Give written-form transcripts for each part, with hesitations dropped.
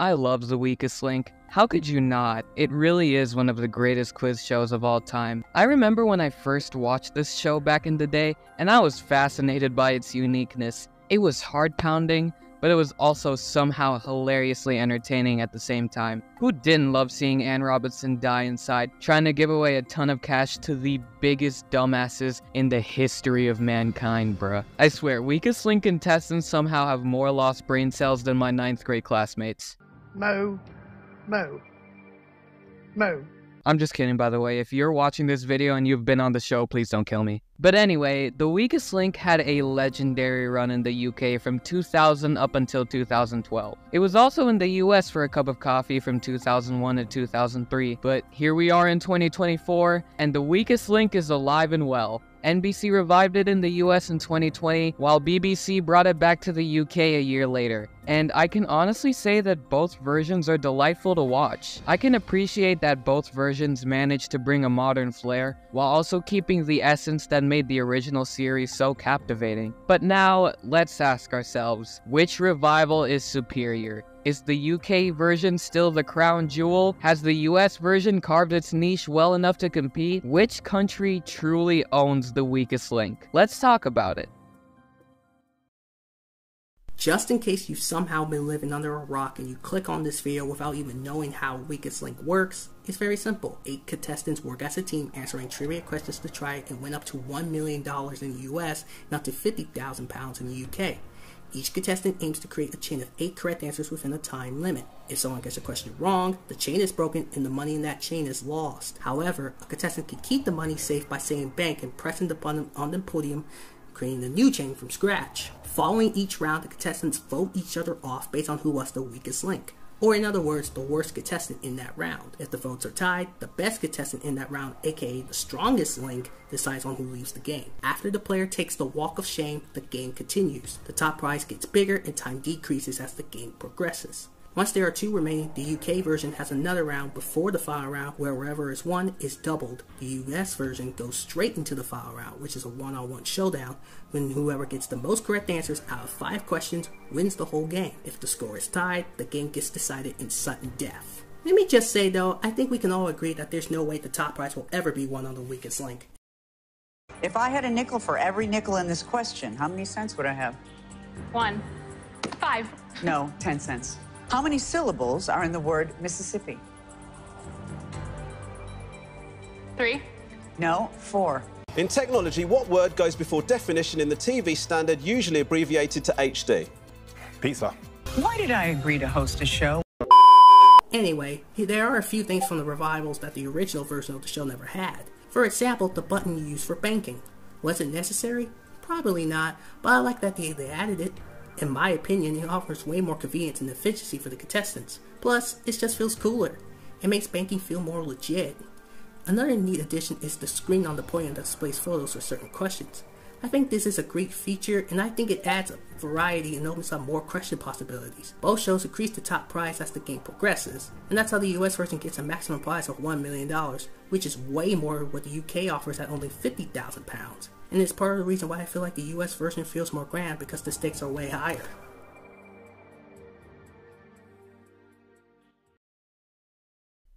I love The Weakest Link. How could you not? It really is one of the greatest quiz shows of all time. I remember when I first watched this show back in the day, and I was fascinated by its uniqueness. It was heart-pounding, but it was also somehow hilariously entertaining at the same time. Who didn't love seeing Anne Robinson die inside, trying to give away a ton of cash to the biggest dumbasses in the history of mankind, bruh? I swear, Weakest Link contestants somehow have more lost brain cells than my 9th grade classmates. Mo. I'm just kidding, by the way. If you're watching this video and you've been on the show, please don't kill me. But anyway, The Weakest Link had a legendary run in the UK from 2000 up until 2012. It was also in the US for a cup of coffee from 2001 to 2003, but here we are in 2024, and The Weakest Link is alive and well. NBC revived it in the US in 2020, while BBC brought it back to the UK a year later. And I can honestly say that both versions are delightful to watch. I can appreciate that both versions managed to bring a modern flair, while also keeping the essence that made the original series so captivating. But now, let's ask ourselves, which revival is superior? Is the UK version still the crown jewel? Has the US version carved its niche well enough to compete? Which country truly owns The Weakest Link? Let's talk about it. Just in case you've somehow been living under a rock and you click on this video without even knowing how Weakest Link works, it's very simple. 8 contestants work as a team answering trivia questions to try and win up to $1 million in the US and up to £50,000 in the UK. Each contestant aims to create a chain of 8 correct answers within a time limit. If someone gets a question wrong, the chain is broken and the money in that chain is lost. However, a contestant can keep the money safe by saying bank and pressing the button on the podium, creating a new chain from scratch. Following each round, the contestants vote each other off based on who was the weakest link. Or in other words, the worst contestant in that round. If the votes are tied, the best contestant in that round, aka the strongest link, decides on who leaves the game. After the player takes the walk of shame, the game continues. The top prize gets bigger and time decreases as the game progresses. Once there are 2 remaining, the UK version has another round before the final round where wherever is won is doubled. The US version goes straight into the final round, which is a one-on-one showdown, when whoever gets the most correct answers out of 5 questions wins the whole game. If the score is tied, the game gets decided in sudden death. Let me just say though, I think we can all agree that there's no way the top prize will ever be won on The Weakest Link. If I had a nickel for every nickel in this question, how many cents would I have? 1. 5. No, 10 cents. How many syllables are in the word Mississippi? 3. No, 4. In technology, what word goes before definition in the TV standard, usually abbreviated to HD? Pizza. Why did I agree to host a show? Anyway, there are a few things from the revivals that the original version of the show never had. For example, the button you use for banking. Was it necessary? Probably not, but I like that they added it. In my opinion, it offers way more convenience and efficiency for the contestants. Plus, it just feels cooler. It makes banking feel more legit. Another neat addition is the screen on the podium that displays photos for certain questions. I think this is a great feature, and I think it adds a variety and opens up more question possibilities. Both shows increase the top prize as the game progresses, and that's how the US version gets a maximum prize of $1 million, which is way more than what the UK offers at only £50,000. And it's part of the reason why I feel like the US version feels more grand, because the stakes are way higher.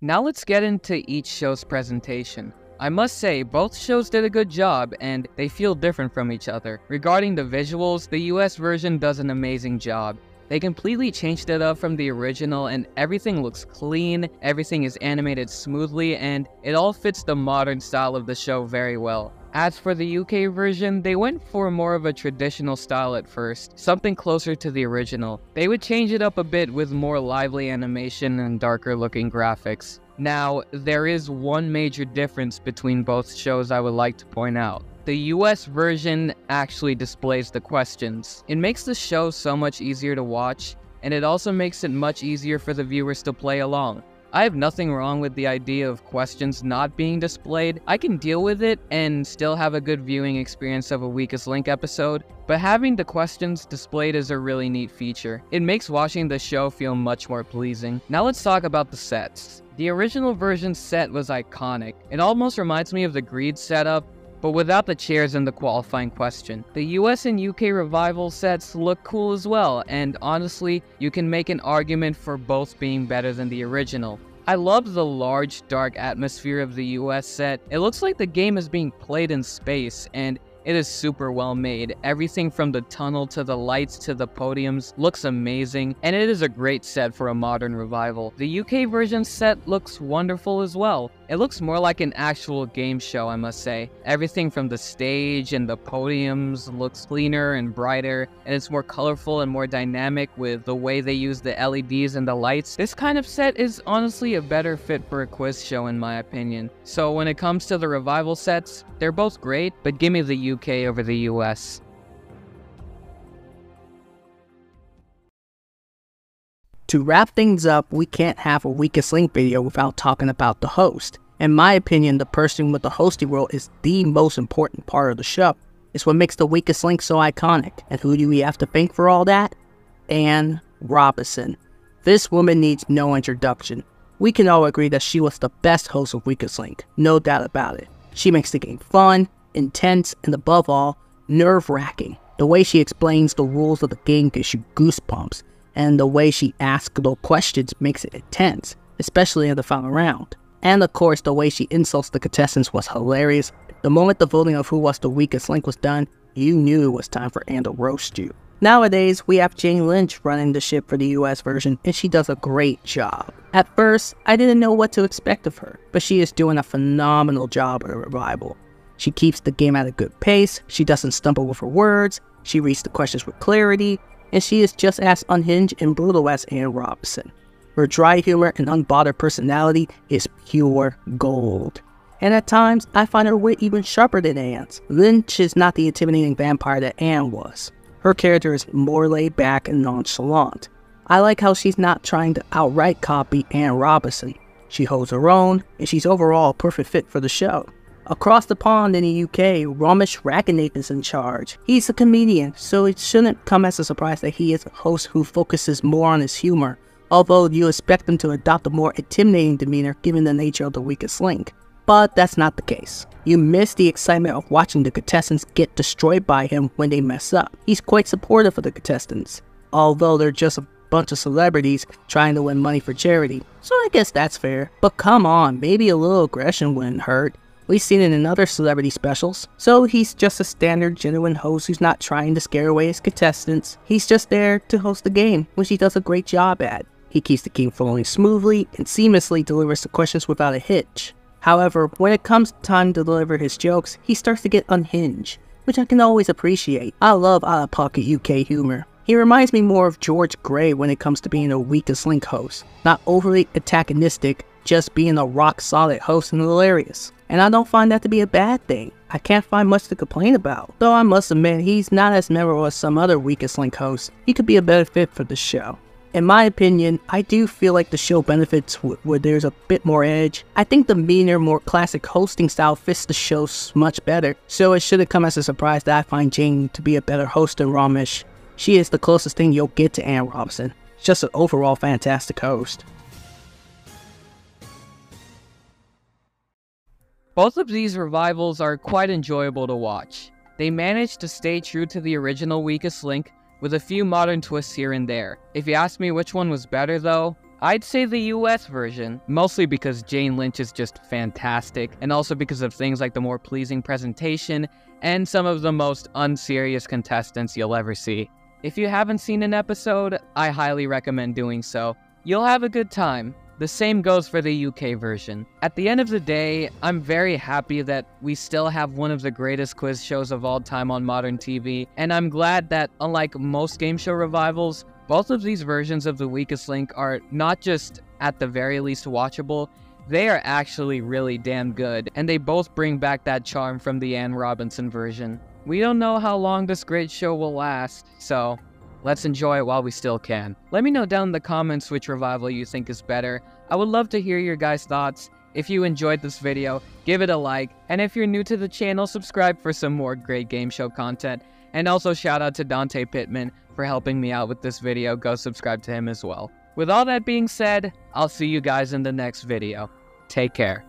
Now let's get into each show's presentation. I must say, both shows did a good job, and they feel different from each other. Regarding the visuals, the US version does an amazing job. They completely changed it up from the original, and everything looks clean, everything is animated smoothly, and it all fits the modern style of the show very well. As for the UK version, they went for more of a traditional style at first, something closer to the original. They would change it up a bit with more lively animation and darker looking graphics. Now, there is one major difference between both shows I would like to point out. The US version actually displays the questions. It makes the show so much easier to watch, and it also makes it much easier for the viewers to play along. I have nothing wrong with the idea of questions not being displayed. I can deal with it and still have a good viewing experience of a Weakest Link episode, but having the questions displayed is a really neat feature. It makes watching the show feel much more pleasing. Now let's talk about the sets. The original version set was iconic. It almost reminds me of the Greed setup, but without the chairs in the qualifying question. The US and UK revival sets look cool as well, and honestly, you can make an argument for both being better than the original. I love the large, dark atmosphere of the US set. It looks like the game is being played in space, and it is super well made. Everything from the tunnel to the lights to the podiums looks amazing, and it is a great set for a modern revival. The UK version set looks wonderful as well. It looks more like an actual game show, I must say. Everything from the stage and the podiums looks cleaner and brighter, and it's more colorful and more dynamic with the way they use the LEDs and the lights. This kind of set is honestly a better fit for a quiz show in my opinion. So when it comes to the revival sets, they're both great, but give me the UK over the US. To wrap things up, we can't have a weakest link video without talking about the host. In my opinion, the person with the hosting role is the most important part of the show. It's what makes the weakest link so iconic. And who do we have to thank for all that? Anne Robinson. This woman needs no introduction. We can all agree that she was the best host of Weakest Link, no doubt about it. She makes the game fun, intense, and above all, nerve-wracking. The way she explains the rules of the game gives you goosebumps, and the way she asks little questions makes it intense, especially in the final round. And of course, the way she insults the contestants was hilarious. The moment the voting of who was the weakest link was done, you knew it was time for Anne to roast you. Nowadays, we have Jane Lynch running the ship for the US version, and she does a great job. At first, I didn't know what to expect of her, but she is doing a phenomenal job at a revival. She keeps the game at a good pace, she doesn't stumble with her words, she reads the questions with clarity, and she is just as unhinged and brutal as Anne Robinson. Her dry humor and unbothered personality is pure gold. And at times, I find her wit even sharper than Anne's. Lynch is not the intimidating vampire that Anne was. Her character is more laid back and nonchalant. I like how she's not trying to outright copy Anne Robinson. She holds her own, and she's overall a perfect fit for the show. Across the pond in the UK, Romesh Ranganathan is in charge. He's a comedian, so it shouldn't come as a surprise that he is a host who focuses more on his humor, although you expect him to adopt a more intimidating demeanor given the nature of the weakest link. But that's not the case. You miss the excitement of watching the contestants get destroyed by him when they mess up. He's quite supportive of the contestants, although they're just a bunch of celebrities trying to win money for charity. So I guess that's fair. But come on, maybe a little aggression wouldn't hurt. We've seen it in other celebrity specials. So he's just a standard, genuine host who's not trying to scare away his contestants. He's just there to host the game, which he does a great job at. He keeps the game flowing smoothly and seamlessly delivers the questions without a hitch. However, when it comes time to deliver his jokes, he starts to get unhinged, which I can always appreciate. I love out-of-pocket UK humor. He reminds me more of George Gray when it comes to being a weakest link host. Not overly antagonistic, just being a rock-solid host and hilarious. And I don't find that to be a bad thing. I can't find much to complain about. Though I must admit, he's not as memorable as some other weakest link hosts. He could be a better fit for the show. In my opinion, I do feel like the show benefits where there's a bit more edge. I think the meaner, more classic hosting style fits the show much better, so it shouldn't come as a surprise that I find Jane to be a better host than Romesh. She is the closest thing you'll get to Anne Robinson. Just an overall fantastic host. Both of these revivals are quite enjoyable to watch. They managed to stay true to the original weakest link, with a few modern twists here and there. If you ask me which one was better though, I'd say the US version, mostly because Jane Lynch is just fantastic, and also because of things like the more pleasing presentation, and some of the most unserious contestants you'll ever see. If you haven't seen an episode, I highly recommend doing so. You'll have a good time. The same goes for the UK version. At the end of the day, I'm very happy that we still have one of the greatest quiz shows of all time on modern TV, and I'm glad that, unlike most game show revivals, both of these versions of The Weakest Link are not just at the very least watchable, they are actually really damn good, and they both bring back that charm from the Anne Robinson version. We don't know how long this great show will last, so let's enjoy it while we still can. Let me know down in the comments which revival you think is better. I would love to hear your guys' thoughts. If you enjoyed this video, give it a like, and if you're new to the channel, subscribe for some more great game show content. And also shout out to Dante Pittman for helping me out with this video. Go subscribe to him as well. With all that being said, I'll see you guys in the next video. Take care.